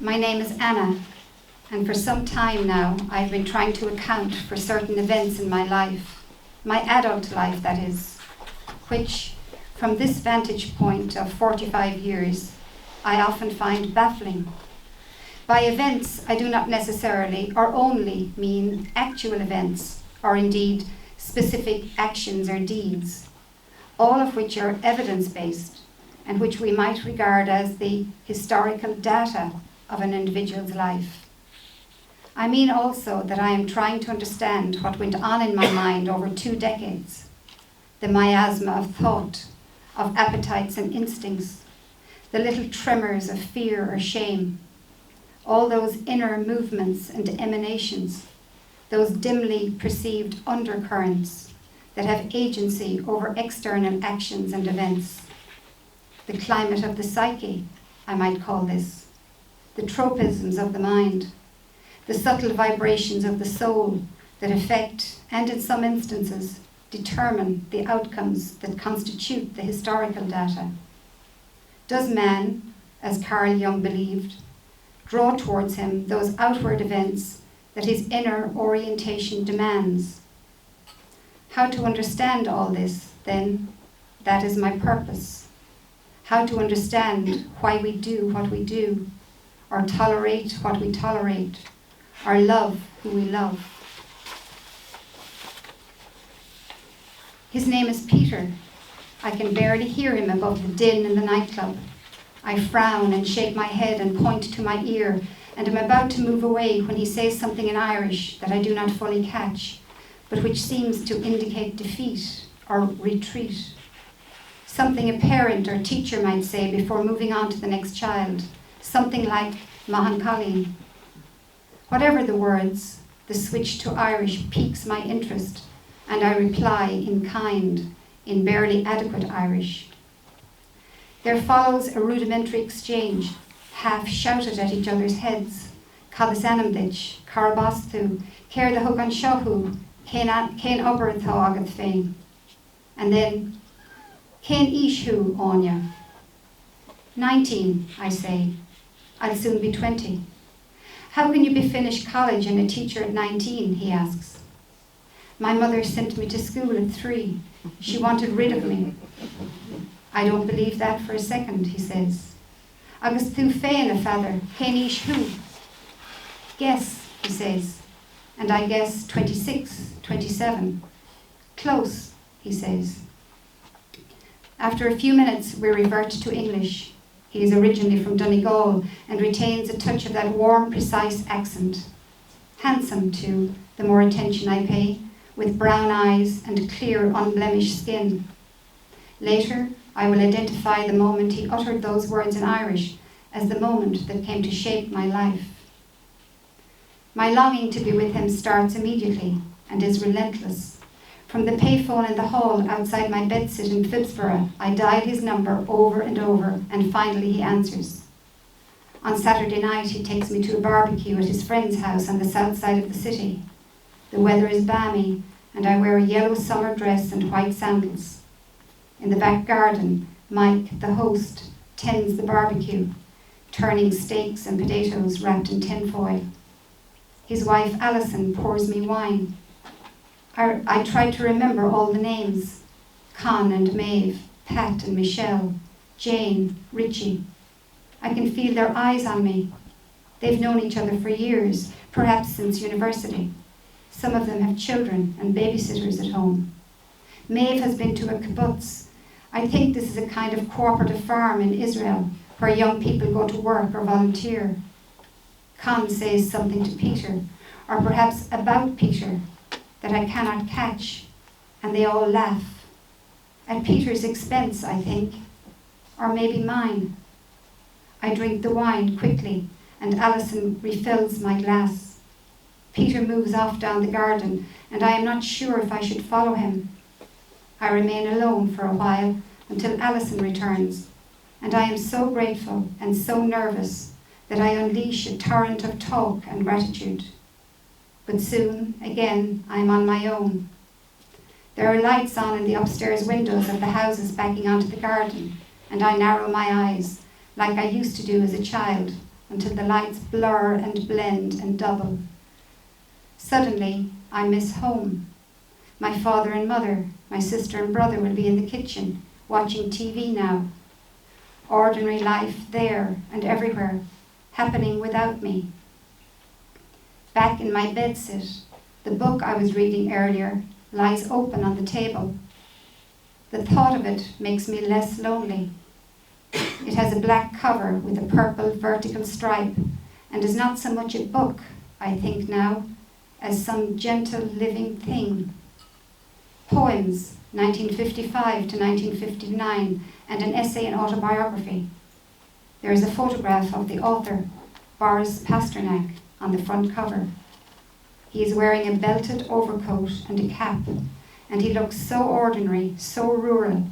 My name is Anna, and for some time now I've been trying to account for certain events in my life, my adult life that is, which, from this vantage point of 45 years, I often find baffling. By events, I do not necessarily or only mean actual events, or indeed specific actions or deeds, all of which are evidence-based and which we might regard as the historical data of an individual's life. I mean also that I am trying to understand what went on in my mind over 2 decades, the miasma of thought, of appetites and instincts, the little tremors of fear or shame, all those inner movements and emanations, those dimly perceived undercurrents that have agency over external actions and events. The climate of the psyche, I might call this, the tropisms of the mind, the subtle vibrations of the soul that affect, and in some instances, determine the outcomes that constitute the historical data. Does man, as Carl Jung believed, draw towards him those outward events that his inner orientation demands? How to understand all this, then, that is my purpose. How to understand why we do what we do, or tolerate what we tolerate, or love who we love. His name is Peter. I can barely hear him above the din in the nightclub. I frown and shake my head and point to my ear, and am about to move away when he says something in Irish that I do not fully catch, but which seems to indicate defeat or retreat. Something a parent or teacher might say before moving on to the next child, something like Mahan Colleen. Whatever the words, the switch to Irish piques my interest, and I reply in kind, in barely adequate Irish. There follows a rudimentary exchange, half shouted at each other's heads. Codis Anamditch, Carabasthu, Cer the Hogan Shohu, Cain Ober Tho Agat Fein. And then, Cain Ishu Anya. 19, I say. I'll soon be 20. How can you be finished college and a teacher at 19, he asks. My mother sent me to school at 3. She wanted rid of me. I don't believe that for a second, he says. Agus thu féin a father, Kennys who? Guess, he says. And I guess 26, 27. Close, he says. After a few minutes, we revert to English. He is originally from Donegal and retains a touch of that warm, precise accent. Handsome, too, the more attention I pay, with brown eyes and clear, unblemished skin. Later, I will identify the moment he uttered those words in Irish as the moment that came to shape my life. My longing to be with him starts immediately and is relentless. From the payphone in the hall outside my bedsit in Phibsborough, I dial his number over and over, and finally he answers. On Saturday night, he takes me to a barbecue at his friend's house on the south side of the city. The weather is balmy, and I wear a yellow summer dress and white sandals. In the back garden, Mike, the host, tends the barbecue, turning steaks and potatoes wrapped in tinfoil. His wife, Alison, pours me wine. I try to remember all the names. Con and Maeve, Pat and Michelle, Jane, Richie. I can feel their eyes on me. They've known each other for years, perhaps since university. Some of them have children and babysitters at home. Maeve has been to a kibbutz. I think this is a kind of cooperative farm in Israel where young people go to work or volunteer. Con says something to Peter, or perhaps about Peter, that I cannot catch, and they all laugh. At Peter's expense, I think, or maybe mine. I drink the wine quickly, and Alison refills my glass. Peter moves off down the garden, and I am not sure if I should follow him. I remain alone for a while until Alison returns, and I am so grateful and so nervous that I unleash a torrent of talk and gratitude. But soon, again, I am on my own. There are lights on in the upstairs windows of the houses backing onto the garden, and I narrow my eyes, like I used to do as a child, until the lights blur and blend and double. Suddenly, I miss home. My father and mother, my sister and brother will be in the kitchen, watching TV now. Ordinary life there and everywhere, happening without me. Back in my bedsit, the book I was reading earlier lies open on the table. The thought of it makes me less lonely. It has a black cover with a purple vertical stripe and is not so much a book, I think now, as some gentle living thing. Poems, 1955 to 1959, and an essay and autobiography. There is a photograph of the author, Boris Pasternak, on the front cover. He is wearing a belted overcoat and a cap, and he looks so ordinary, so rural,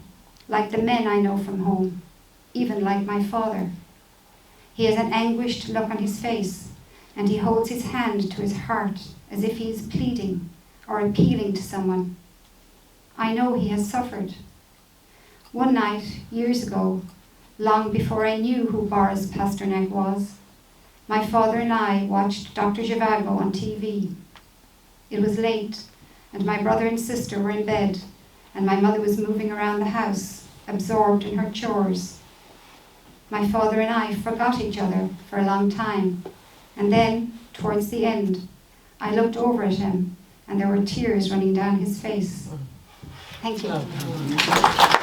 like the men I know from home, even like my father. He has an anguished look on his face, and he holds his hand to his heart as if he is pleading or appealing to someone. I know he has suffered. One night, years ago, long before I knew who Boris Pasternak was, my father and I watched Dr. Zhivago on TV. It was late, and my brother and sister were in bed, and my mother was moving around the house, absorbed in her chores. My father and I forgot each other for a long time, and then, towards the end, I looked over at him, and there were tears running down his face. Thank you.